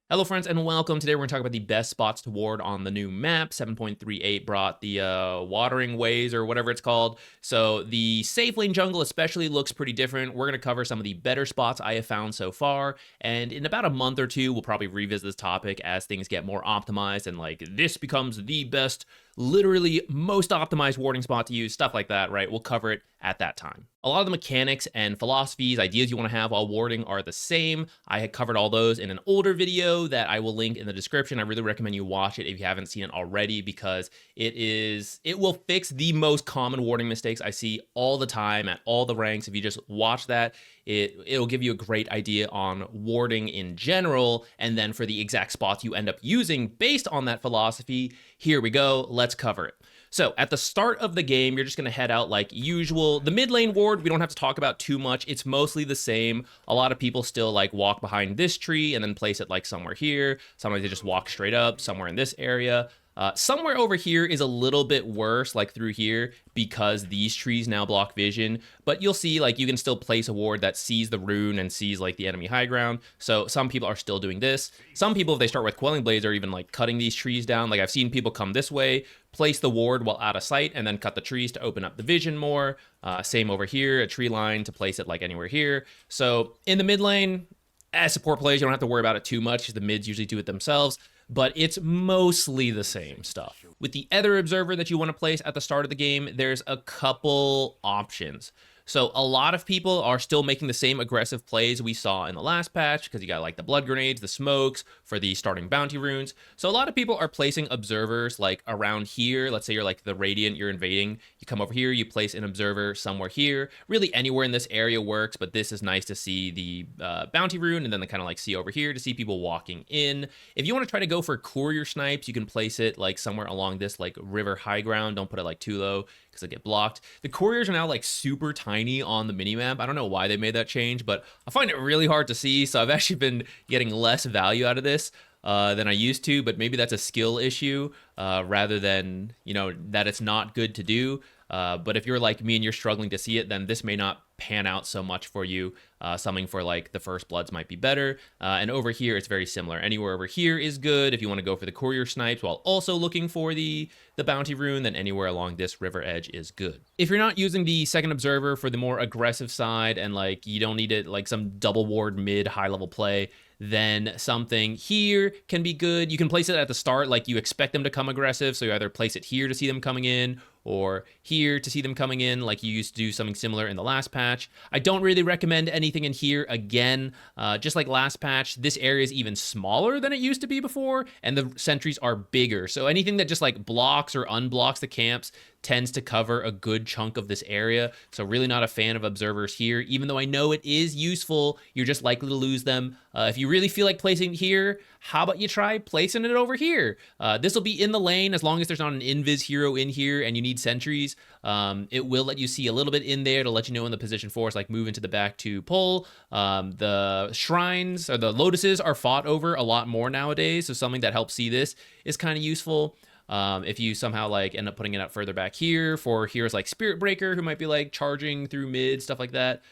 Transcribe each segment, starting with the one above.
Hello friends and welcome. Today we're going to talk about the best spots to ward on the new map. 7.38 brought the watering ways or whatever it's called. So the safe lane jungle especially looks pretty different. We're going to cover some of the better spots I have found so far. And in about a month or two, we'll probably revisit this topic as things get more optimized and like this becomes the best, literally most optimized warding spot to use, stuff like that, right? We'll cover it at that time. A lot of the mechanics and philosophies, ideas you want to have while warding are the same. I had covered all those in an older video that I will link in the description. I really recommend you watch it if you haven't seen it already because it will fix the most common warding mistakes I see all the time at all the ranks. If you just watch that, it'll give you a great idea on warding in general, and then for the exact spots you end up using based on that philosophy, here we go, let's cover it. So at the start of the game, you're just going to head out like usual. The mid lane ward, we don't have to talk about too much. It's mostly the same. A lot of people still like walk behind this tree and then place it like somewhere here. Sometimes they just walk straight up somewhere in this area. Somewhere over here is a little bit worse, like through here, because these trees now block vision. But you'll see, like, you can still place a ward that sees the rune and sees, like, the enemy high ground. So some people are still doing this. Some people, if they start with Quelling Blades, are even, like, cutting these trees down. Like, I've seen people come this way, place the ward while out of sight, and then cut the trees to open up the vision more. Same over here, a tree line to place it, like, anywhere here. So in the mid lane, as support players, you don't have to worry about it too much, because the mids usually do it themselves. But it's mostly the same stuff. With the Ether Observer that you want to place at the start of the game, there's a couple options. So a lot of people are still making the same aggressive plays we saw in the last patch because you got like the blood grenades, the smokes for the starting bounty runes. So a lot of people are placing observers like around here. Let's say you're like the Radiant, you're invading. You come over here, you place an observer somewhere here. Really anywhere in this area works, but this is nice to see the bounty rune and then the kind of like see over here to see people walking in. If you want to try to go for courier snipes, you can place it like somewhere along this like river high ground. Don't put it like too low because it get blocked. The couriers are now like super tiny on the minimap. I don't know why they made that change, but I find it really hard to see. So I've actually been getting less value out of this than I used to, but maybe that's a skill issue rather than, you know, that it's not good to do. But if you're like me and you're struggling to see it, then this may not pan out so much for you. Something for like the first bloods might be better. And over here, it's very similar. Anywhere over here is good if you want to go for the courier snipes while also looking for the bounty rune, then anywhere along this river edge is good. If you're not using the second observer for the more aggressive side and like you don't need it like some double ward mid high level play, then something here can be good. You can place it at the start like you expect them to come aggressive, so you either place it here to see them coming in or here to see them coming in like you used to do something similar in the last patch. I don't really recommend anything in here again. Just like last patch, this area is even smaller than it used to be before, and the sentries are bigger. So anything that just like blocks or unblocks the camps tends to cover a good chunk of this area. So really not a fan of observers here, even though I know it is useful. You're just likely to lose them. If you really feel like placing here, how about you try placing it over here? This will be in the lane as long as there's not an invis hero in here and you need sentries. It will let you see a little bit in there to let you know in the position force, like move into the back to pull. The shrines or the lotuses are fought over a lot more nowadays. So something that helps see this is kind of useful. If you somehow like end up putting it up further back here for heroes like Spirit Breaker, who might be like charging through mid, stuff like that.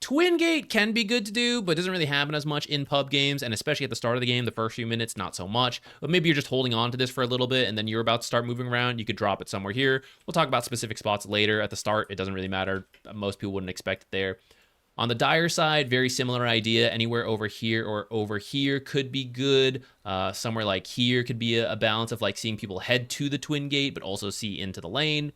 Twin Gate can be good to do, but doesn't really happen as much in pub games, and especially at the start of the game, the first few minutes, not so much. But maybe you're just holding on to this for a little bit, and then you're about to start moving around, you could drop it somewhere here. We'll talk about specific spots later. At the start, it doesn't really matter. Most people wouldn't expect it there. On the Dire side, very similar idea. Anywhere over here or over here could be good. Somewhere like here could be a balance of like seeing people head to the Twin Gate, but also see into the lane.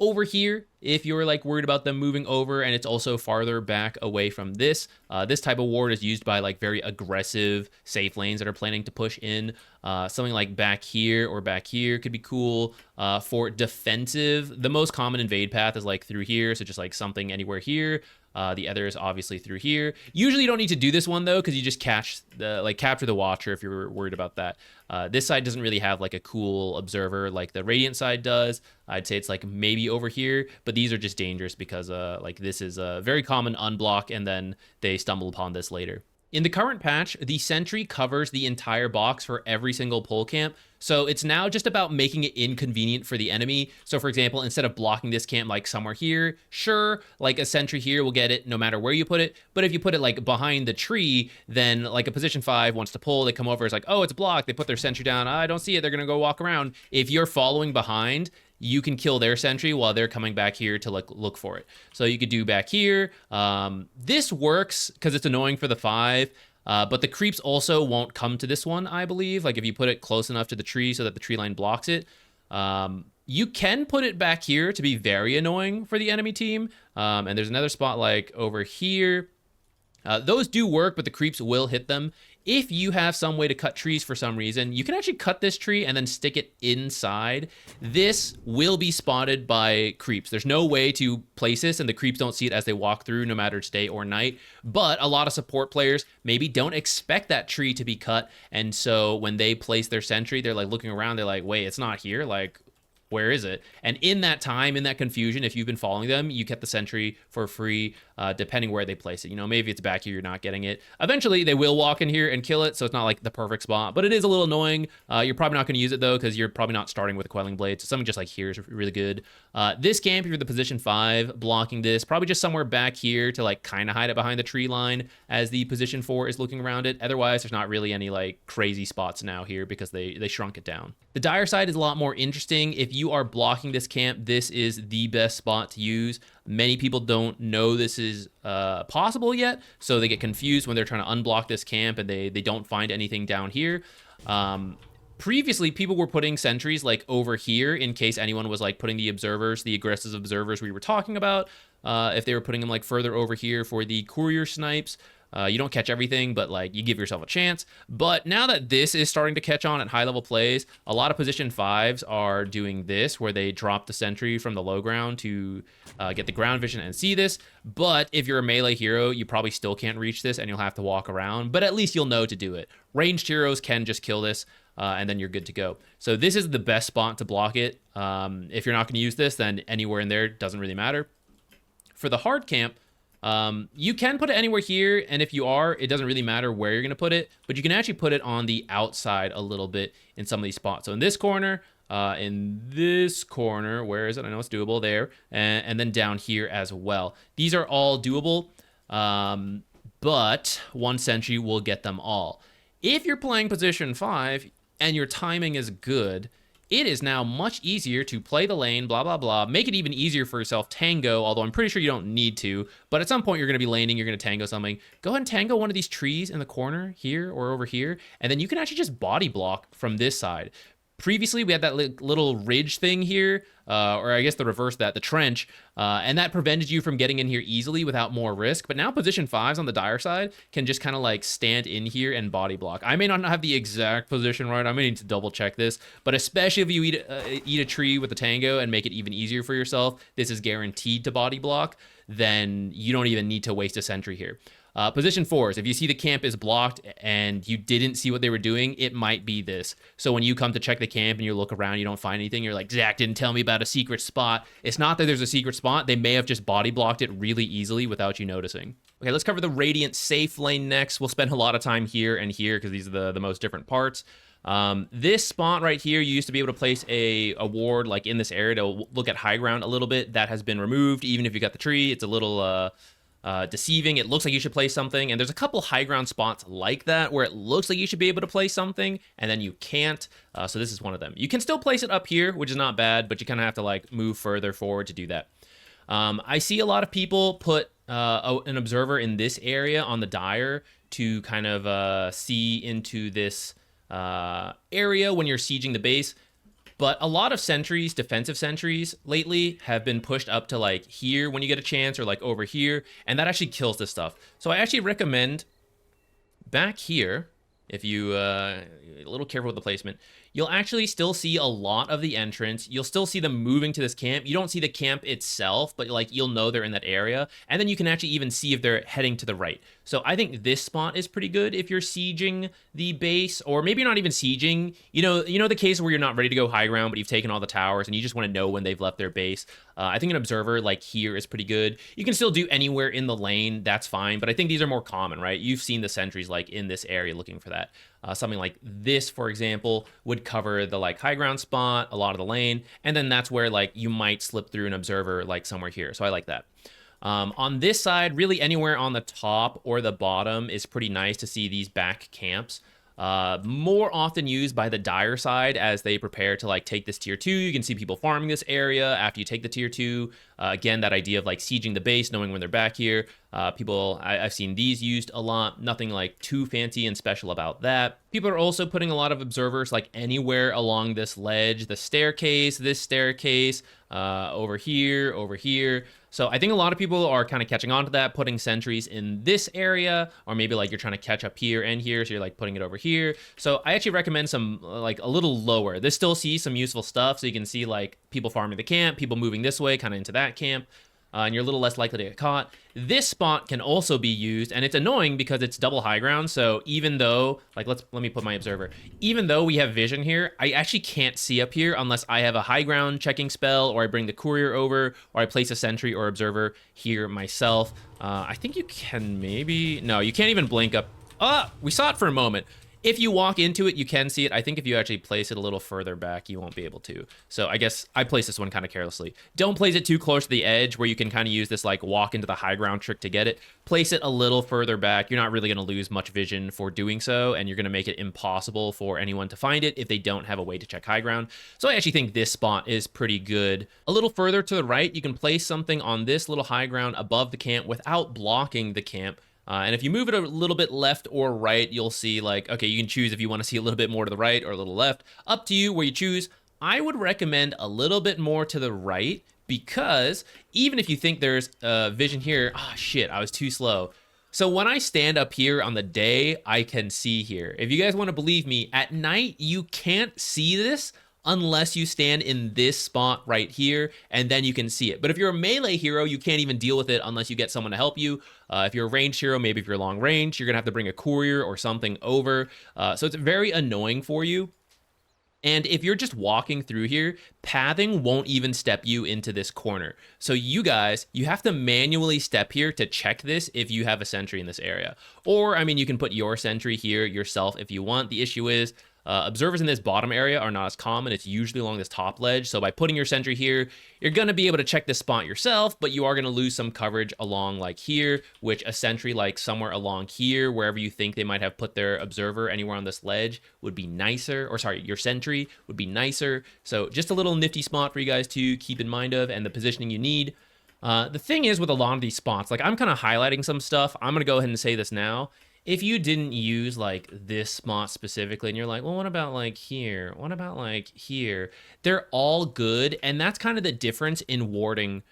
Over here, if you're like worried about them moving over and it's also farther back away from this, this type of ward is used by like very aggressive safe lanes that are planning to push in. Something like back here or back here could be cool. For defensive, the most common invade path is like through here, so just like something anywhere here. The other is obviously through here. Usually you don't need to do this one though, because you just capture the watcher if you're worried about that. This side doesn't really have like a cool observer like the Radiant side does. I'd say it's like maybe over here, but these are just dangerous because like this is a very common unblock and then they stumble upon this later. In the current patch, the sentry covers the entire box for every single pull camp, so it's now just about making it inconvenient for the enemy. So for example, instead of blocking this camp like somewhere here, sure, like a sentry here will get it no matter where you put it, but if you put it like behind the tree, then like a position 5 wants to pull, they come over, it's like, oh, it's blocked, they put their sentry down, I don't see it, they're gonna go walk around. If you're following behind, you can kill their sentry while they're coming back here to look for it. So you could do back here. This works because it's annoying for the 5, but the creeps also won't come to this one, I believe. Like if you put it close enough to the tree so that the tree line blocks it. You can put it back here to be very annoying for the enemy team. And there's another spot like over here. Those do work, but the creeps will hit them. If you have some way to cut trees for some reason, you can actually cut this tree and then stick it inside. This will be spotted by creeps. There's no way to place this, and the creeps don't see it as they walk through, no matter it's day or night. But a lot of support players maybe don't expect that tree to be cut, and so when they place their sentry, they're like looking around, they're like, wait, it's not here? Like, where is it? And in that time, in that confusion, if you've been following them, you get the sentry for free, depending where they place it. You know, maybe it's back here, you're not getting it. Eventually, they will walk in here and kill it, so it's not like the perfect spot, but it is a little annoying. You're probably not going to use it, though, because you're probably not starting with a quelling blade, so something just like here is really good. This camp, if you're the position 5, blocking this, probably just somewhere back here to, like, kind of hide it behind the tree line as the position 4 is looking around it. Otherwise, there's not really any, like, crazy spots now here because they shrunk it down. The dire side is a lot more interesting. If you are blocking this camp, this is the best spot to use. Many people don't know this is possible yet, so they get confused when they're trying to unblock this camp and they don't find anything down here. Previously, people were putting sentries like over here in case anyone was like putting the observers, the aggressive observers we were talking about. If they were putting them like further over here for the courier snipes. You don't catch everything, but like you give yourself a chance. But now that this is starting to catch on at high level plays, a lot of position 5s are doing this where they drop the sentry from the low ground to get the ground vision and see this. But if you're a melee hero, you probably still can't reach this and you'll have to walk around, but at least you'll know to do it. Ranged heroes can just kill this. And then you're good to go. So this is the best spot to block it. If you're not going to use this, then anywhere in there doesn't really matter. For the hard camp, you can put it anywhere here, and if you are, it doesn't really matter where you're going to put it, but you can actually put it on the outside a little bit in some of these spots. So in this corner, where is it? I know it's doable there, and then down here as well. These are all doable, but one sentry will get them all. If you're playing position 5 and your timing is good, it is now much easier to play the lane, blah, blah, blah. Make it even easier for yourself, tango, although I'm pretty sure you don't need to. But at some point, you're going to be laning, you're going to tango something. Go ahead and tango one of these trees in the corner here or over here, and then you can actually just body block from this side. Previously, we had that little ridge thing here, or I guess the reverse of that, the trench, and that prevented you from getting in here easily without more risk. But now position 5s on the dire side can just kind of like stand in here and body block. I may not have the exact position right. I may need to double check this, but especially if you eat a tree with a tango and make it even easier for yourself, this is guaranteed to body block, then you don't even need to waste a sentry here. Position 4s, if you see the camp is blocked and you didn't see what they were doing, it might be this. So when you come to check the camp and you look around, you don't find anything, you're like, Zach didn't tell me about a secret spot. It's not that there's a secret spot. They may have just body blocked it really easily without you noticing. Okay, let's cover the Radiant safe lane next. We'll spend a lot of time here and here because these are the most different parts. This spot right here, you used to be able to place a ward like in this area to look at high ground a little bit. That has been removed. Even if you got the tree, it's a little deceiving. It looks like you should place something, and there's a couple high ground spots like that where it looks like you should be able to place something and then you can't. So this is one of them. You can still place it up here, which is not bad, but you kind of have to like move further forward to do that. I see a lot of people put an observer in this area on the dire to kind of see into this area when you're sieging the base. But a lot of sentries, defensive sentries lately, have been pushed up to like here when you get a chance, or like over here, and that actually kills this stuff. So I actually recommend back here, if you a little careful with the placement, you'll actually still see a lot of the entrance. You'll still see them moving to this camp. You don't see the camp itself, but like you'll know they're in that area. And then you can actually even see if they're heading to the right. So I think this spot is pretty good if you're sieging the base, or maybe you're not even sieging. You know the case where you're not ready to go high ground, but you've taken all the towers and you just want to know when they've left their base. I think an observer like here is pretty good. You can still do anywhere in the lane, that's fine, but I think these are more common, right? You've seen the sentries like in this area looking for that. Something like this, for example, would cover the like high ground spot, a lot of the lane, and then that's where like you might slip through an observer like somewhere here. So I like that. On this side, really anywhere on the top or the bottom is pretty nice to see these back camps. More often used by the dire side as they prepare to like take this tier 2. You can see people farming this area after you take the tier 2. Again, that idea of like sieging the base, knowing when they're back here. I've seen these used a lot. Nothing like too fancy and special about that. People are also putting a lot of observers like anywhere along this ledge, the staircase, this staircase, over here. So I think a lot of people are kind of catching on to that, putting sentries in this area, or maybe like you're trying to catch up here and here, so you're like putting it over here. So I actually recommend some like a little lower. This still sees some useful stuff, so you can see like people farming the camp, people moving this way, kind of into that camp. And you're a little less likely to get caught. This spot can also be used, and it's annoying because it's double high ground. So even though, like, let me put my observer. Even though we have vision here, I actually can't see up here unless I have a high ground checking spell, or I bring the courier over, or I place a sentry or observer here myself. I think you can maybe, no, you can't even blink up. We saw it for a moment. If you walk into it, you can see it. I think if you actually place it a little further back, you won't be able to. So I guess I place this one kind of carelessly. Don't place it too close to the edge where you can kind of use this like walk into the high ground trick to get it. Place it a little further back. You're not really going to lose much vision for doing so, and you're going to make it impossible for anyone to find it if they don't have a way to check high ground. So I actually think this spot is pretty good. A little further to the right, you can place something on this little high ground above the camp without blocking the camp. And if you move it a little bit left or right, you'll see like, okay, you can choose if you want to see a little bit more to the right or a little left. Up to you where you choose. I would recommend a little bit more to the right, because even if you think there's vision here, shit, I was too slow. So when I stand up here on the day, I can see here. If you guys want to believe me, at night, you can't see this unless you stand in this spot right here, and then you can see it. But if you're a melee hero, you can't even deal with it unless you get someone to help you. If you're a ranged hero, maybe if you're long range, you're gonna have to bring a courier or something over. So it's very annoying for you. And if you're just walking through here, pathing won't even step you into this corner. So you guys, you have to manually step here to check this if you have a sentry in this area. Or, I mean, you can put your sentry here yourself if you want. The issue is, observers in this bottom area are not as common. It's usually along this top ledge. So by putting your sentry here, you're going to be able to check this spot yourself, but you are going to lose some coverage along like here, which a sentry like somewhere along here, wherever you think they might have put their observer anywhere on this ledge would be nicer. Or sorry, your sentry would be nicer. So just a little nifty spot for you guys to keep in mind of, and the positioning you need. The thing is with a lot of these spots, like I'm kind of highlighting some stuff. I'm going to go ahead and say this now. If you didn't use like this spot specifically and you're like, well, what about like here? What about like here? They're all good. And that's kind of the difference in warding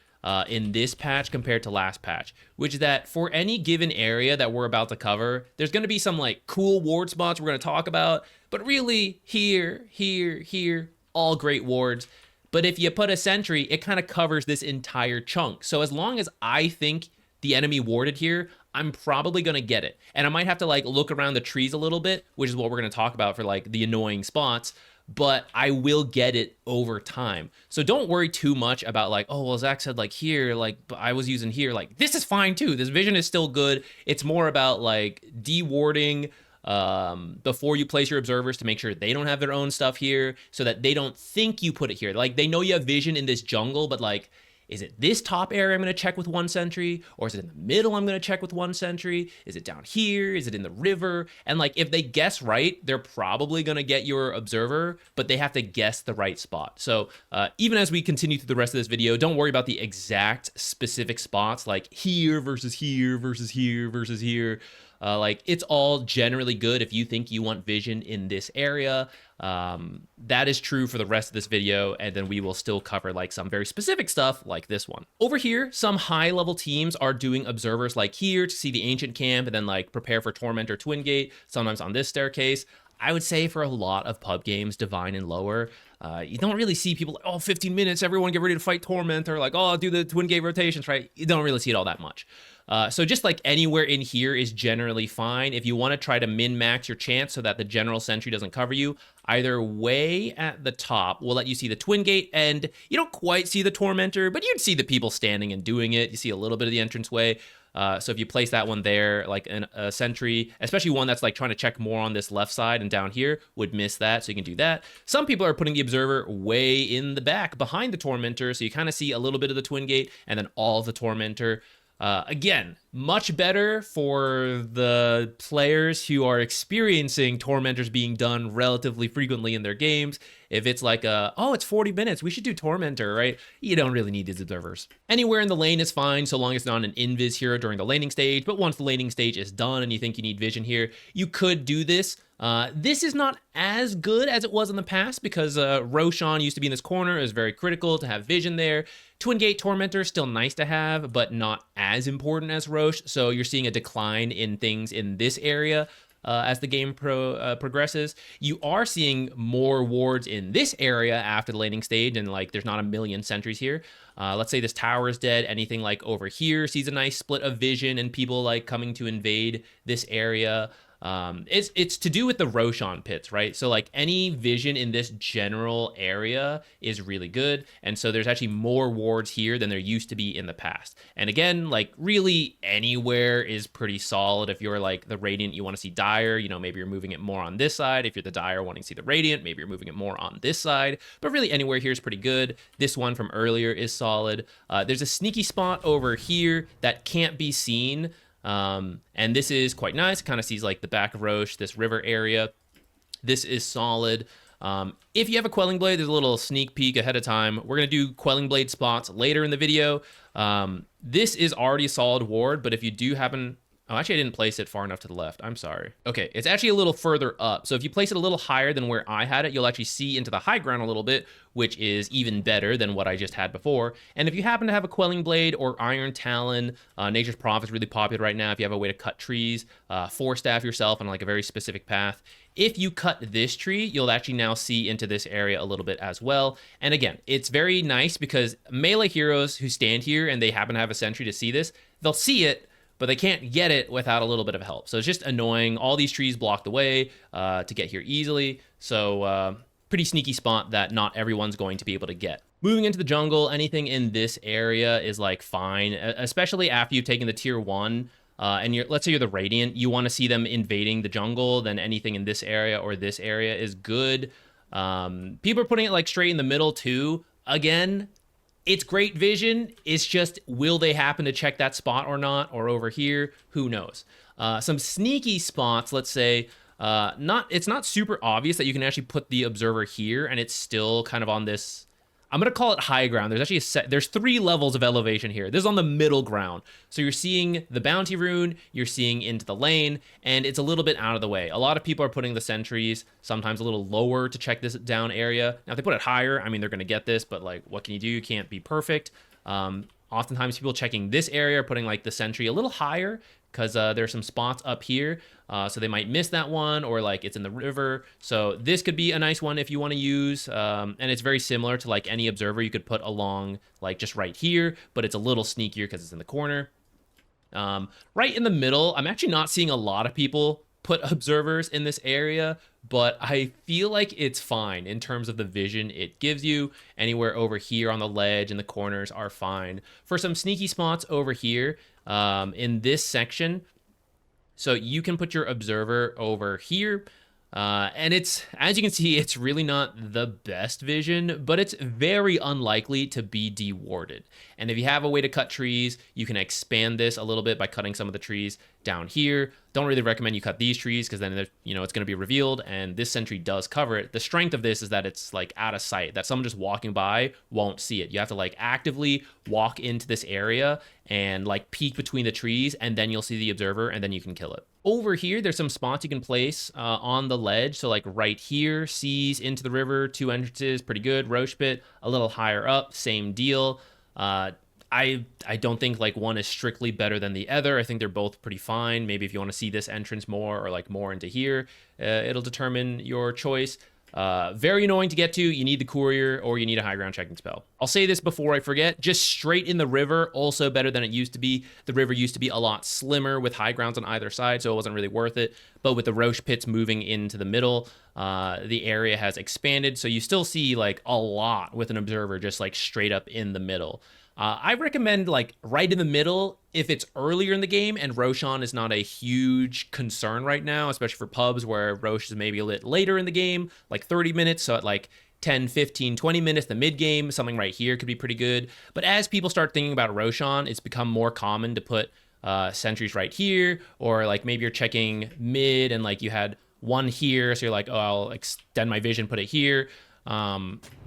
in this patch compared to last patch, which is that for any given area that we're about to cover, there's going to be some like cool ward spots we're going to talk about, but really here, all great wards. But if you put a sentry, it kind of covers this entire chunk. So as long as I think the enemy warded here, I'm probably going to get it. And I might have to like look around the trees a little bit, which is what we're going to talk about for like the annoying spots, but I will get it over time. So don't worry too much about like, oh, well, Zach said like here, like I was using here, like this is fine too. This vision is still good. It's more about like de-warding before you place your observers to make sure they don't have their own stuff here so that they don't think you put it here. Like they know you have vision in this jungle, but like, is it this top area I'm going to check with one sentry? Or is it in the middle I'm going to check with one sentry? Is it down here? Is it in the river? And like, if they guess right, they're probably going to get your observer, but they have to guess the right spot. So even as we continue through the rest of this video, don't worry about the exact specific spots, like here versus here versus here versus here. Like it's all generally good if you think you want vision in this area. That is true for the rest of this video, and then we will still cover like some very specific stuff like this one. Over here, some high level teams are doing observers like here to see the ancient camp and then like prepare for Torment or Twin Gate, sometimes on this staircase. I would say for a lot of pub games, Divine and lower, you don't really see people like, oh, 15 minutes, everyone get ready to fight Tormentor, like, oh, I'll do the twin gate rotations, right? You don't really see it all that much. So just like anywhere in here is generally fine. If you want to try to min-max your chance so that the general sentry doesn't cover you, either way at the top will let you see the twin gate, and you don't quite see the Tormentor, but you'd see the people standing and doing it. You see a little bit of the entranceway. So if you place that one there, like a sentry, especially one that's like trying to check more on this left side and down here, would miss that, so you can do that. Some people are putting the observer way in the back behind the Tormentor, so you kind of see a little bit of the twin gate and then all of the Tormentor. Again, much better for the players who are experiencing Tormentors being done relatively frequently in their games. If it's like, oh, it's 40 minutes, we should do Tormentor, right? You don't really need these observers. Anywhere in the lane is fine, so long as it's not an invis hero during the laning stage, but once the laning stage is done and you think you need vision here, you could do this. This is not as good as it was in the past because Roshan used to be in this corner. It was very critical to have vision there. Twin Gate Tormentor is still nice to have, but not as important as Roche. So you're seeing a decline in things in this area as the game progresses. You are seeing more wards in this area after the laning stage, and like there's not a million sentries here. Let's say this tower is dead. Anything like over here sees a nice split of vision and people like coming to invade this area. It's to do with the Roshan pits, right? So like any vision in this general area is really good, and so there's actually more wards here than there used to be in the past. And again, like really anywhere is pretty solid. If you're like the Radiant, you want to see Dire, you know, maybe you're moving it more on this side. If you're the Dire wanting to see the Radiant, maybe you're moving it more on this side. But really anywhere here is pretty good. This one from earlier is solid. There's a sneaky spot over here that can't be seen. And this is quite nice. It kind of sees like the back of Roche, this river area. This is solid. If you have a Quelling Blade, there's a little sneak peek ahead of time. We're going to do Quelling Blade spots later in the video. This is already a solid ward, but if you do happen... Oh, actually, I didn't place it far enough to the left. I'm sorry. Okay, it's actually a little further up. So if you place it a little higher than where I had it, you'll actually see into the high ground a little bit, which is even better than what I just had before. And if you happen to have a Quelling Blade or Iron Talon, Nature's Prophet is really popular right now if you have a way to cut trees, Force Staff yourself on like a very specific path. If you cut this tree, you'll actually now see into this area a little bit as well. And again, it's very nice because melee heroes who stand here and they happen to have a sentry to see this, they'll see it, but they can't get it without a little bit of help. So it's just annoying. All these trees blocked the way to get here easily. So pretty sneaky spot that not everyone's going to be able to get. Moving into the jungle, anything in this area is like fine, especially after you've taken the tier 1. And let's say you're the Radiant, you want to see them invading the jungle, then anything in this area or this area is good. People are putting it like straight in the middle too. Again, it's great vision. It's just, will they happen to check that spot or not? Or over here, who knows? Some sneaky spots, let's say, it's not super obvious that you can actually put the observer here and it's still kind of on this, I'm going to call it high ground. There's actually there's 3 levels of elevation here. This is on the middle ground. So you're seeing the bounty rune, you're seeing into the lane, and it's a little bit out of the way. A lot of people are putting the sentries sometimes a little lower to check this down area. Now, if they put it higher, I mean, they're going to get this, but like, what can you do? You can't be perfect. Oftentimes people checking this area are putting like the sentry a little higher because there's some spots up here. So they might miss that one, or like it's in the river. So this could be a nice one if you want to use. And it's very similar to like any observer you could put along like just right here, but it's a little sneakier because it's in the corner. Right in the middle, I'm actually not seeing a lot of people put observers in this area, but I feel like it's fine in terms of the vision it gives you. Anywhere over here on the ledge and the corners are fine. For some sneaky spots over here in this section, so you can put your observer over here. And it's, as you can see, it's really not the best vision, but it's very unlikely to be dewarded. And if you have a way to cut trees, you can expand this a little bit by cutting some of the trees down here. Don't really recommend you cut these trees because then, you know, it's going to be revealed, and this sentry does cover it. The strength of this is that it's like out of sight, that someone just walking by won't see it. You have to like actively walk into this area and like peek between the trees, and then you'll see the observer, and then you can kill it. Over here, there's some spots you can place on the ledge. So like right here, sees into the river, 2 entrances, pretty good. Roche pit, a little higher up, same deal. I don't think like one is strictly better than the other. I think they're both pretty fine. Maybe if you want to see this entrance more or like more into here, it'll determine your choice. Very annoying to get to. You need the courier or you need a high ground checking spell. I'll say this before I forget, just straight in the river, also better than it used to be. The river used to be a lot slimmer with high grounds on either side, so it wasn't really worth it. But with the Roche pits moving into the middle, the area has expanded, so you still see like a lot with an observer just like straight up in the middle. I recommend like right in the middle if it's earlier in the game and Roshan is not a huge concern right now, especially for pubs where Roche is maybe a little later in the game, like 30 minutes. So at like 10, 15, 20 minutes, the mid game, something right here could be pretty good. But as people start thinking about Roshan, it's become more common to put sentries right here, or like maybe you're checking mid and like you had one here. So you're like, oh, I'll extend my vision, put it here.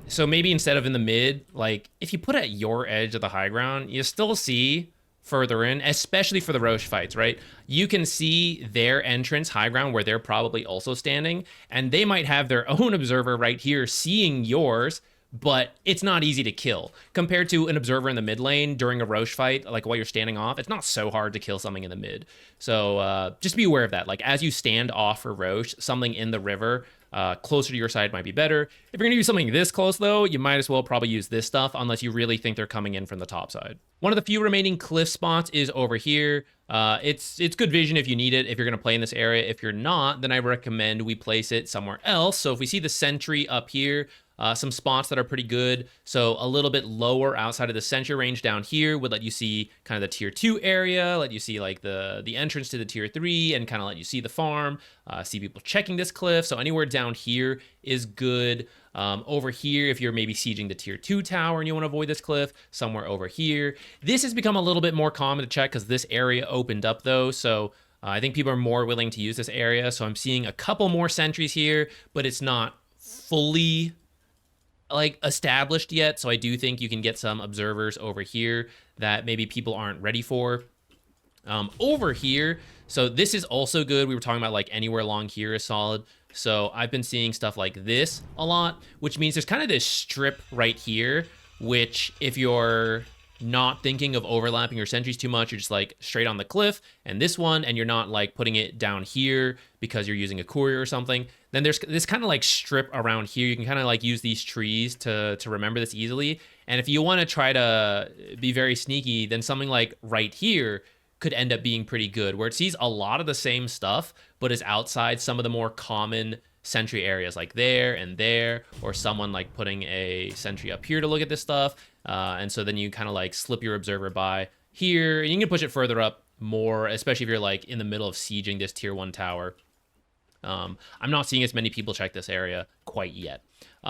So maybe instead of in the mid, like if you put it at your edge of the high ground, you still see further in, especially for the Roche fights, right? You can see their entrance high ground where they're probably also standing, and they might have their own observer right here seeing yours, but it's not easy to kill. Compared to an observer in the mid lane during a Roche fight, like while you're standing off, it's not so hard to kill something in the mid. So just be aware of that. Like as you stand off for Roche, something in the river closer to your side might be better. If you're gonna use something this close though, you might as well probably use this stuff unless you really think they're coming in from the top side. One of the few remaining cliff spots is over here. It's good vision if you need it, if you're gonna play in this area. If you're not, then I recommend we place it somewhere else. So if we see the sentry up here, some spots that are pretty good. So a little bit lower outside of the sentry range down here would let you see kind of the tier 2 area, let you see like the entrance to the tier 3, and kind of let you see the farm, see people checking this cliff. So anywhere down here is good. Over here, if you're maybe sieging the tier 2 tower and you want to avoid this cliff, somewhere over here. This has become a little bit more common to check because this area opened up though. So I think people are more willing to use this area. So I'm seeing a couple more sentries here, but it's not fully like established yet. So I do think you can get some observers over here that maybe people aren't ready for. Over here, so this is also good. We were talking about like anywhere along here is solid. So I've been seeing stuff like this a lot, which means there's kind of this strip right here, which if you're not thinking of overlapping your sentries too much, you're just like straight on the cliff, and this one, and you're not like putting it down here because you're using a courier or something, then there's this kind of like strip around here. You can kind of like use these trees to remember this easily. And if you want to try to be very sneaky, then something like right here could end up being pretty good, where it sees a lot of the same stuff, but is outside some of the more common sentry areas like there, or someone like putting a sentry up here to look at this stuff. And so then you kind of like slip your observer by here, and you can push it further up more, especially if you're like in the middle of sieging this tier 1 tower. I'm not seeing as many people check this area quite yet.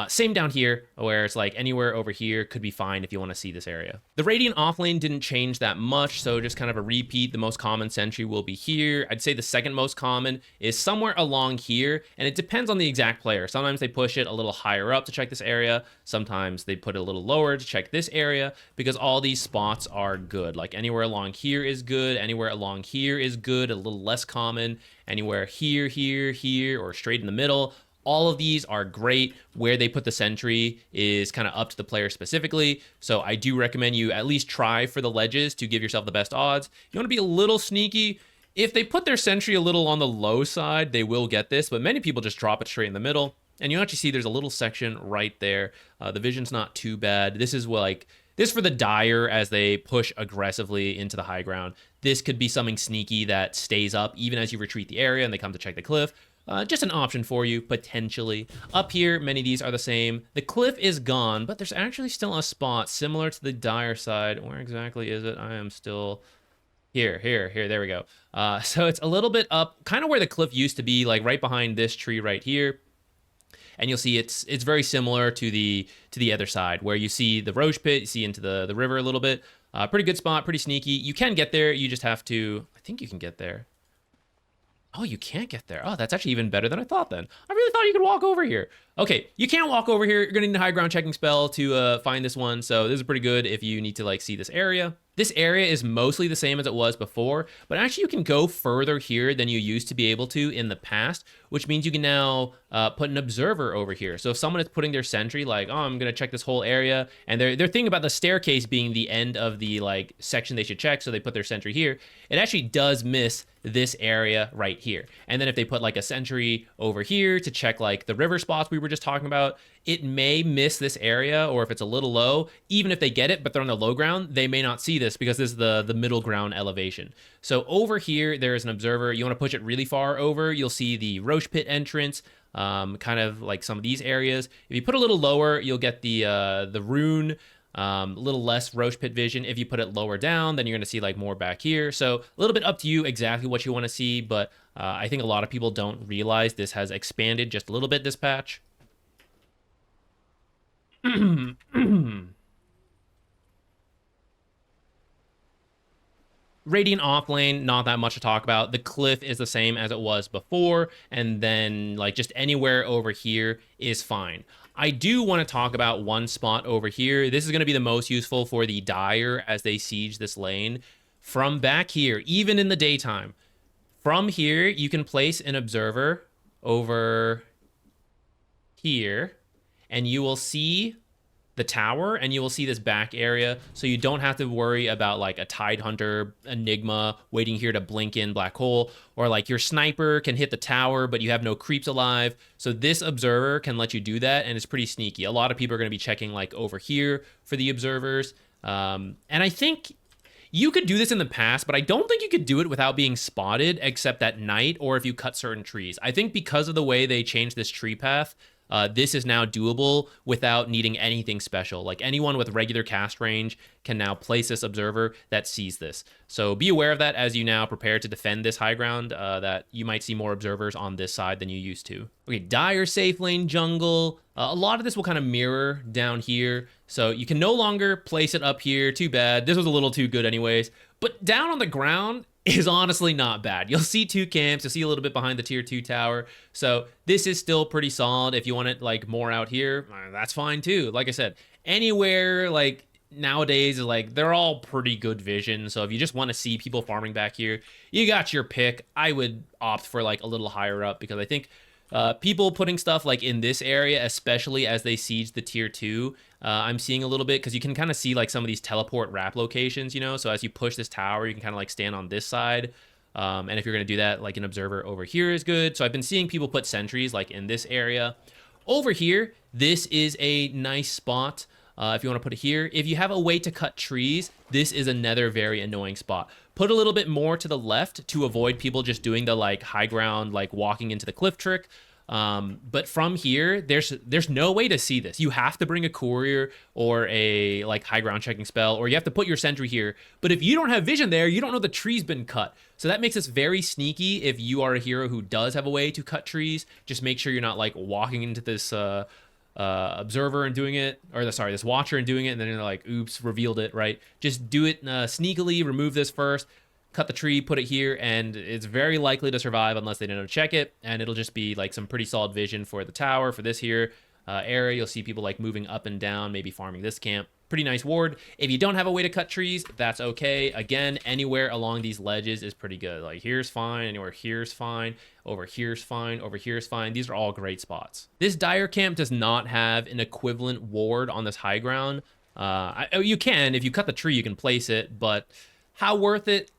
Same down here, where it's like anywhere over here could be fine if you want to see this area. The Radiant offlane didn't change that much, so just kind of a repeat. The most common sentry will be here. I'd say the second most common is somewhere along here, and it depends on the exact player. Sometimes they push it a little higher up to check this area. Sometimes they put it a little lower to check this area, because all these spots are good. Like anywhere along here is good, anywhere along here is good, a little less common. Anywhere here, here, here, or straight in the middle. All of these are great. Where they put the sentry is kind of up to the player specifically. So I do recommend you at least try for the ledges to give yourself the best odds. You want to be a little sneaky. If they put their sentry a little on the low side, they will get this, but many people just drop it straight in the middle. And you actually see there's a little section right there. The vision's not too bad. This is like this for the dire as they push aggressively into the high ground. This could be something sneaky that stays up even as you retreat the area and they come to check the cliff. Just an option for you, potentially. Up here, many of these are the same. The cliff is gone, but there's actually still a spot similar to the dire side. Where exactly is it? I am still here, there we go. So it's a little bit up, kind of where the cliff used to be, like right behind this tree right here. And you'll see it's very similar to the other side, where you see the Roche pit, you see into the river a little bit. Pretty good spot, pretty sneaky. You can get there, you just have to, I think you can get there. Oh, you can't get there. Oh, that's actually even better than I thought then. I really thought you could walk over here. Okay, you can't walk over here. You're going to need a high ground checking spell to find this one. So this is pretty good if you need to like see this area. This area is mostly the same as it was before, but actually you can go further here than you used to be able to in the past, which means you can now put an observer over here. So if someone is putting their sentry, like, oh, I'm gonna check this whole area, and they're thinking about the staircase being the end of the like section they should check, so they put their sentry here, it actually does miss this area right here. And then if they put like a sentry over here to check like the river spots we were just talking about, it may miss this area, or if it's a little low, even if they get it but they're on the low ground, they may not see this because this is the middle ground elevation. So over here there is an observer. You want to push it really far over, you'll see the Roche pit entrance, kind of like some of these areas. If you put a little lower, you'll get the rune, a little less Roche pit vision. If you put it lower down, then you're going to see like more back here. So a little bit up to you exactly what you want to see, but I think a lot of people don't realize this has expanded just a little bit this patch. Radiant offlane, not that much to talk about. The cliff is the same as it was before, and then like just anywhere over here is fine. I do want to talk about one spot over here. This is going to be the most useful for the Dire as they siege this lane. From back here, even in the daytime, from here you can place an observer over here, and you will see the tower, and you will see this back area, so you don't have to worry about like a Tide Hunter Enigma waiting here to blink in black hole, or like your sniper can hit the tower but you have no creeps alive. So this observer can let you do that, and it's pretty sneaky. A lot of people are going to be checking like over here for the observers, and I think you could do this in the past, but I don't think you could do it without being spotted, except at night or if you cut certain trees. I think because of the way they changed this tree path, this is now doable without needing anything special. Like anyone with regular cast range can now place this observer that sees this. So be aware of that as you now prepare to defend this high ground, that you might see more observers on this side than you used to. Okay, Dire safe lane jungle. A lot of this will kind of mirror down here. So you can no longer place it up here. Too bad. This was a little too good anyways. But down on the ground is honestly not bad. You'll see two camps. You'll see a little bit behind the tier 2 tower. So this is still pretty solid. If you want it like more out here, that's fine too. Like I said, anywhere like nowadays, like they're all pretty good vision. So if you just want to see people farming back here, you got your pick. I would opt for like a little higher up, because I think people putting stuff like in this area, especially as they siege the tier 2, I'm seeing a little bit, because you can kind of see like some of these teleport wrap locations, you know, so as you push this tower, you can kind of like stand on this side. And if you're going to do that, like an observer over here is good. So I've been seeing people put sentries like in this area. Over here, this is a nice spot. If you want to put it here, if you have a way to cut trees, this is another very annoying spot. Put a little bit more to the left to avoid people just doing the like high ground, like walking into the cliff trick. But from here, there's no way to see this. You have to bring a courier or a like high ground checking spell, or you have to put your sentry here. But if you don't have vision there, you don't know the tree's been cut. So that makes this very sneaky. If you are a hero who does have a way to cut trees, just make sure you're not like walking into this observer and doing it, or this watcher and doing it, and then you're like, oops, revealed it, right? Just do it sneakily, remove this first, cut the tree, put it here, and it's very likely to survive unless they don't check it, and it'll just be like some pretty solid vision for the tower. For this here area, you'll see people like moving up and down, maybe farming this camp. Pretty nice ward. If you don't have a way to cut trees, that's okay. Again, anywhere along these ledges is pretty good. Like here's fine, anywhere here's fine, over here's fine, over here's fine. These are all great spots. This Dire camp does not have an equivalent ward on this high ground. You can, if you cut the tree, you can place it, but how worth it?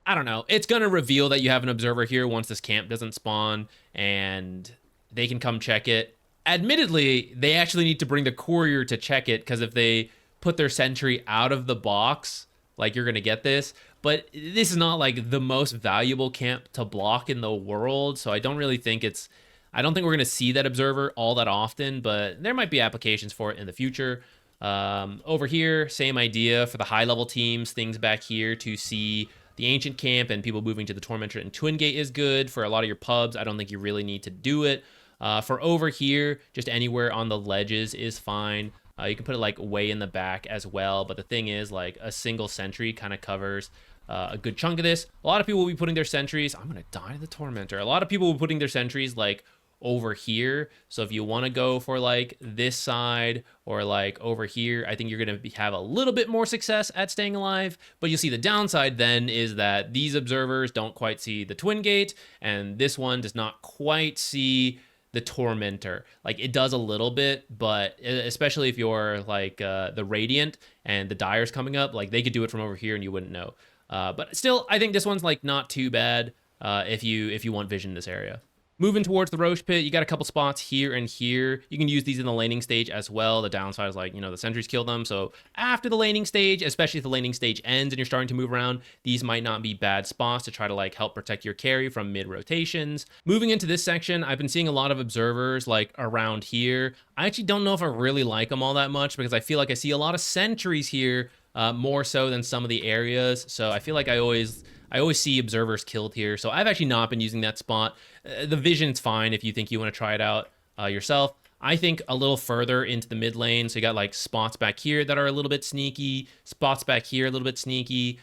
I don't know. It's going to reveal that you have an observer here once this camp doesn't spawn, and they can come check it. Admittedly, they actually need to bring the courier to check it, because if they put their sentry out of the box, like you're going to get this. But this is not like the most valuable camp to block in the world, so I don't really think I don't think we're going to see that observer all that often, but there might be applications for it in the future. Over here, same idea for the high level teams, things back here to see the ancient camp and people moving to the Tormentor and Twin Gate is good. For a lot of your pubs, I don't think you really need to do it. For over here, just anywhere on the ledges is fine. You can put it like way in the back as well, but the thing is, like a single sentry kind of covers a good chunk of this. A lot of people will be putting their sentries, I'm gonna die to the Tormentor. A lot of people will be putting their sentries like over here. So if you want to go for like this side or like over here, I think you're going to have a little bit more success at staying alive. But you'll see the downside then is that these observers don't quite see the twin gate, and this one does not quite see the tormentor. Like it does a little bit, but especially if you're like the radiant and the dire's coming up, like they could do it from over here and you wouldn't know. But still, I think this one's like not too bad if you want vision in this area. Moving towards the Roche Pit, you got a couple spots here and here. You can use these in the laning stage as well. The downside is like, the sentries kill them. So after the laning stage, especially if the laning stage ends and you're starting to move around, these might not be bad spots to try to like help protect your carry from mid rotations. Moving into this section, I've been seeing a lot of observers like around here. I actually don't know if I really like them all that much because I feel like I see a lot of sentries here more so than some of the areas. So I feel like I always see observers killed here. So I've actually not been using that spot. The vision's fine if you think you want to try it out yourself. I think a little further into the mid lane. So you got like spots back here that are a little bit sneaky, spots back here a little bit sneaky.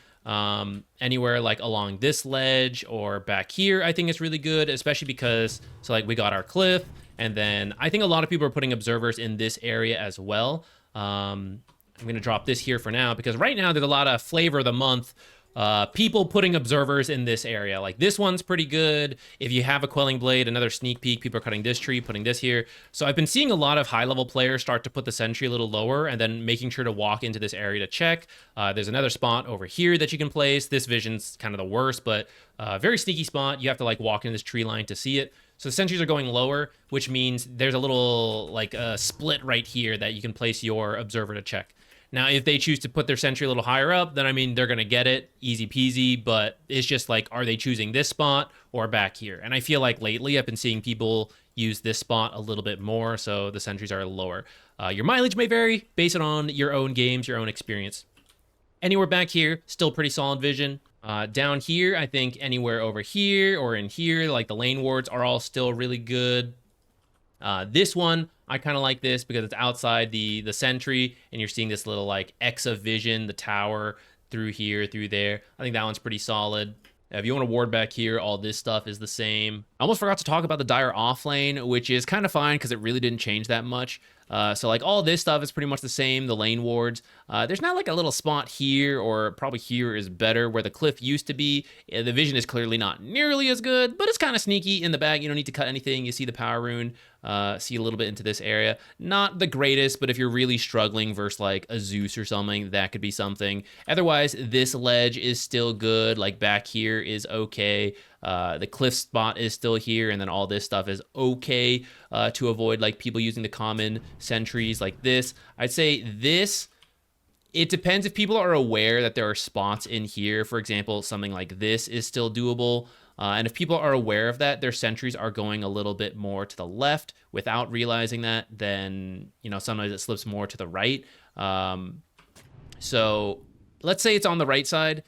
Anywhere like along this ledge or back here, I think it's really good, especially because, so like we got our cliff, and then I think a lot of people are putting observers in this area as well. I'm going to drop this here for now because right now there's a lot of flavor of the month people putting observers in this area. Like this one's pretty good. If you have a Quelling Blade, another sneak peek, people are cutting this tree, putting this here. So I've been seeing a lot of high level players start to put the sentry a little lower and then making sure to walk into this area to check. There's another spot over here that you can place. This vision's kind of the worst, but very sneaky spot. You have to like walk in this tree line to see it. So the sentries are going lower, which means there's a little like a split right here that you can place your observer to check. Now, if they choose to put their sentry a little higher up, then I mean, they're going to get it easy peasy, but it's just like, are they choosing this spot or back here? And I feel like lately I've been seeing people use this spot a little bit more, so the sentries are lower. Your mileage may vary based on your own games, your own experience. Anywhere back here, still pretty solid vision. Down here, I think anywhere over here or in here, like the lane wards are all still really good. This one, I kind of like this because it's outside the sentry and you're seeing this little like X of vision, the tower through here, through there. I think that one's pretty solid. If you want to ward back here, all this stuff is the same. I almost forgot to talk about the dire off lane, which is kind of fine because it really didn't change that much. So like all this stuff is pretty much the same, the lane wards. There's not like a little spot here, or probably here is better, where the cliff used to be. The vision is clearly not nearly as good, but it's kind of sneaky in the back. You don't need to cut anything. You see the power rune, see a little bit into this area. Not the greatest, but if you're really struggling versus like a Zeus or something, that could be something. Otherwise, this ledge is still good. Like back here is okay. The cliff spot is still here, and then all this stuff is okay to avoid like people using the common sentries like this. I'd say this, it depends if people are aware that there are spots in here. For example, something like this is still doable. And if people are aware of that, their sentries are going a little bit more to the left without realizing that, then, sometimes it slips more to the right. So let's say it's on the right side.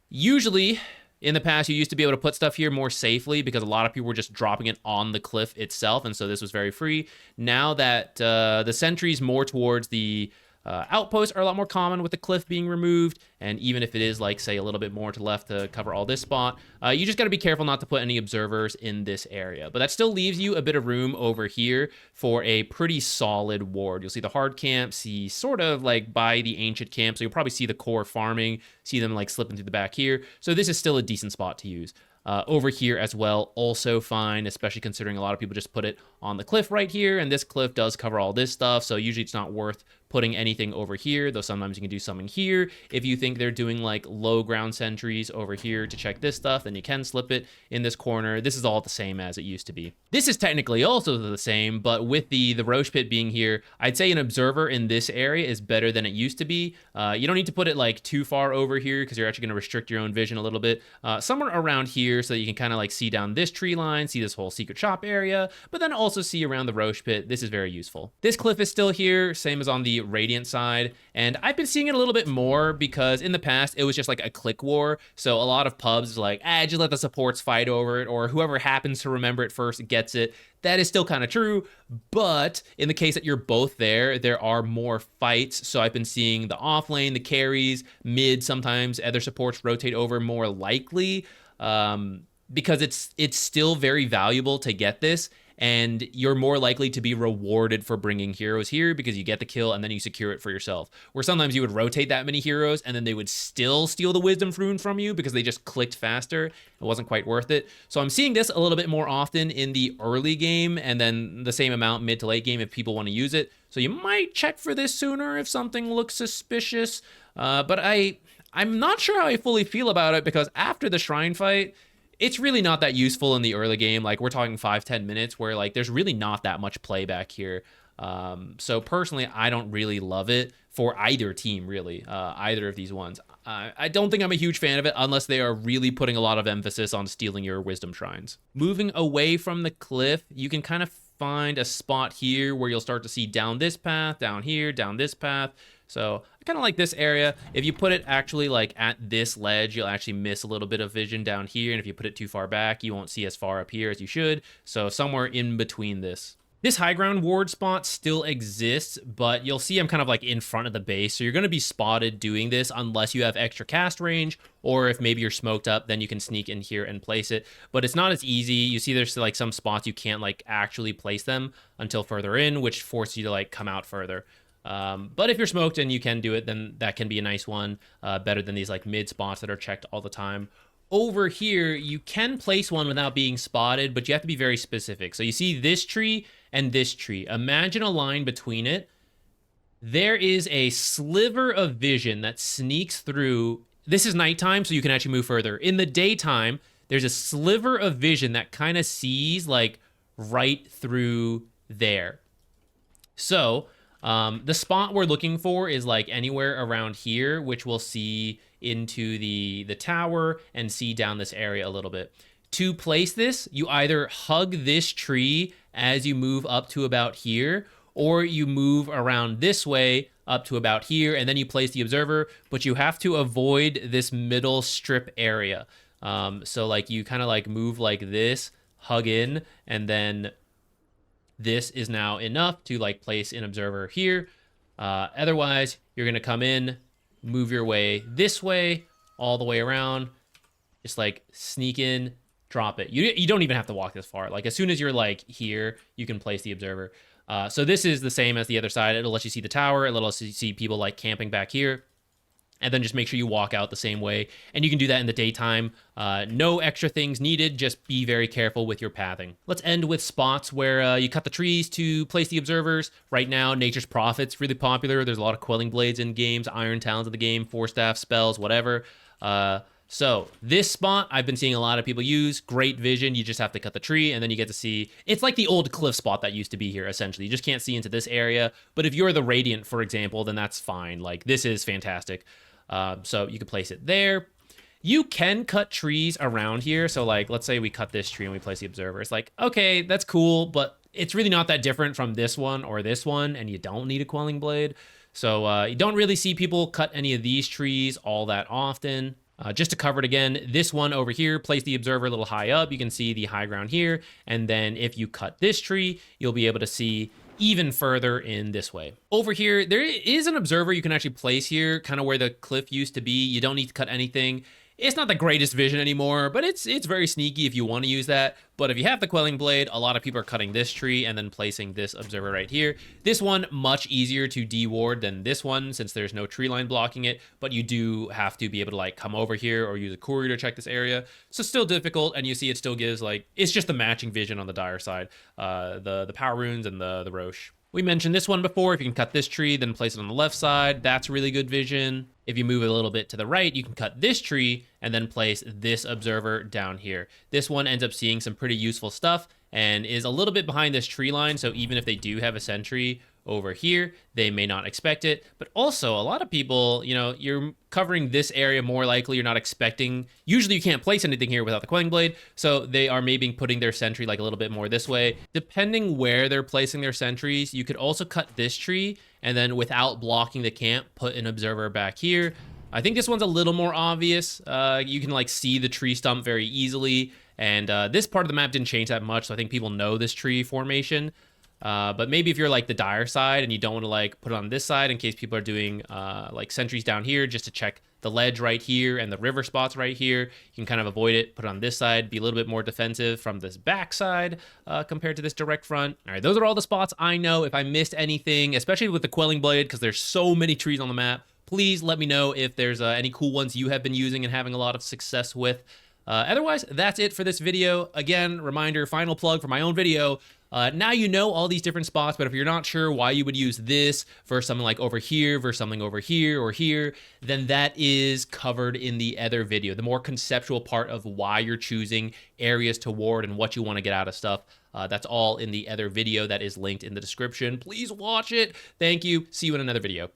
Usually, in the past, you used to be able to put stuff here more safely because a lot of people were just dropping it on the cliff itself, and so this was very free. Now that the sentries more towards the outposts are a lot more common with the cliff being removed, and even if it is like, say, a little bit more to left to cover all this spot, you just got to be careful not to put any observers in this area. But that still leaves you a bit of room over here for a pretty solid ward. You'll see the hard camp, see sort of like by the ancient camp, so you'll probably see the core farming, see them like slipping through the back here. So this is still a decent spot to use. Over here as well, also fine, especially considering a lot of people just put it on the cliff right here, and this cliff does cover all this stuff, so usually it's not worth putting anything over here, though sometimes you can do something here. If you think they're doing like low ground sentries over here to check this stuff, then you can slip it in this corner. This is all the same as it used to be. This is technically also the same, but with the Roche Pit being here, I'd say an observer in this area is better than it used to be. You don't need to put it like too far over here because you're actually going to restrict your own vision a little bit. Somewhere around here so that you can kind of like see down this tree line, see this whole secret shop area, but then also see around the Roche Pit. This is very useful. This cliff is still here, same as on the Radiant side, and I've been seeing it a little bit more because in the past it was just like a click war, so a lot of pubs like, just let the supports fight over it, or whoever happens to remember it first gets it. That is still kind of true, but in the case that you're both there are more fights. So I've been seeing the off lane, the carries, mid, sometimes other supports rotate over more likely, because it's still very valuable to get this. and you're more likely to be rewarded for bringing heroes here because you get the kill and then you secure it for yourself. Where sometimes you would rotate that many heroes and then they would still steal the wisdom rune from you because they just clicked faster. It wasn't quite worth it. So I'm seeing this a little bit more often in the early game, and then the same amount mid to late game if people want to use it. So you might check for this sooner if something looks suspicious. But I'm not sure how I fully feel about it, because after the shrine fight, it's really not that useful in the early game. Like, we're talking 5-10 minutes where like there's really not that much playback here. So personally, I don't really love it for either team, really, either of these ones. I don't think I'm a huge fan of it unless they are really putting a lot of emphasis on stealing your wisdom shrines. Moving away from the cliff, you can kind of find a spot here where you'll start to see down this path, down here, down this path. So I kind of like this area. If you put it actually like at this ledge, you'll actually miss a little bit of vision down here. And if you put it too far back, you won't see as far up here as you should. So somewhere in between this. This high ground ward spot still exists, but you'll see I'm kind of like in front of the base. So you're going to be spotted doing this unless you have extra cast range, or if maybe you're smoked up, then you can sneak in here and place it. But it's not as easy. You see there's like some spots you can't like actually place them until further in, which forces you to like come out further. But if you're smoked and you can do it, then that can be a nice one, better than these like mid spots that are checked all the time. Over here, you can place one without being spotted, but you have to be very specific. So you see this tree and this tree. Imagine a line between it. There is a sliver of vision that sneaks through. This is nighttime, so you can actually move further. In the daytime, there's a sliver of vision that kind of sees like right through there. So the spot we're looking for is like anywhere around here, which we'll see into the tower and see down this area a little bit. To place this, you either hug this tree as you move up to about here, or you move around this way up to about here, and then you place the observer, but you have to avoid this middle strip area. So like you kind of like move like this, hug in, and then this is now enough to like place an observer here. Otherwise, you're gonna come in, move your way this way, all the way around, just like sneak in, drop it. You don't even have to walk this far. Like as soon as you're like here, you can place the observer. So this is the same as the other side. It'll let you see the tower. It'll let you see people like camping back here. And then just make sure you walk out the same way. And you can do that in the daytime. No extra things needed. Just be very careful with your pathing. Let's end with spots where you cut the trees to place the observers. Right now, Nature's Prophet's really popular. There's a lot of Quelling Blades in games, Iron Talons in the game, Force Staff, spells, whatever. So this spot I've been seeing a lot of people use. Great vision. You just have to cut the tree and then you get to see. It's like the old cliff spot that used to be here, essentially. You just can't see into this area. But if you're the Radiant, for example, then that's fine. Like this is fantastic. So you can place it there. You can cut trees around here. So like, let's say we cut this tree and we place the observer. It's like, okay, that's cool, but it's really not that different from this one or this one, and you don't need a Quelling Blade. So you don't really see people cut any of these trees all that often. Just to cover it again, this one over here, place the observer a little high up. You can see the high ground here. And then if you cut this tree, you'll be able to see even further in this way. Over here, there is an observer you can actually place here, kind of where the cliff used to be. You don't need to cut anything. It's not the greatest vision anymore, but it's very sneaky if you want to use that. But if you have the Quelling Blade, a lot of people are cutting this tree and then placing this observer right here. This one, much easier to de-ward than this one since there's no tree line blocking it, but you do have to be able to like come over here or use a courier to check this area. So still difficult, and you see it still gives like, it's just the matching vision on the dire side, the power runes and the Roche. We mentioned this one before. If you can cut this tree, then place it on the left side, that's really good vision. If you move it a little bit to the right, you can cut this tree and then place this observer down here. This one ends up seeing some pretty useful stuff and is a little bit behind this tree line. So even if they do have a sentry over here, they may not expect it. But also a lot of people, you know, you're covering this area more likely. You're not expecting, usually you can't place anything here without the Quelling Blade. So they are maybe putting their sentry like a little bit more this way. Depending where they're placing their sentries, you could also cut this tree and then without blocking the camp, put an observer back here. I think this one's a little more obvious. You can like see the tree stump very easily. And this part of the map didn't change that much. So I think people know this tree formation. But maybe if you're like the dire side and you don't want to like put it on this side in case people are doing like sentries down here just to check the ledge right here and the river spots right here. You can kind of avoid it, put it on this side, be a little bit more defensive from this back side compared to this direct front. All right, those are all the spots I know. If I missed anything, especially with the Quelling Blade, because there's so many trees on the map, please let me know if there's any cool ones you have been using and having a lot of success with. Otherwise, that's it for this video. Again, reminder, final plug for my own video. Now you know all these different spots, but if you're not sure why you would use this versus something like over here versus something over here or here, then that is covered in the other video. The more conceptual part of why you're choosing areas to ward and what you want to get out of stuff. That's all in the other video that is linked in the description. Please watch it. Thank you. See you in another video.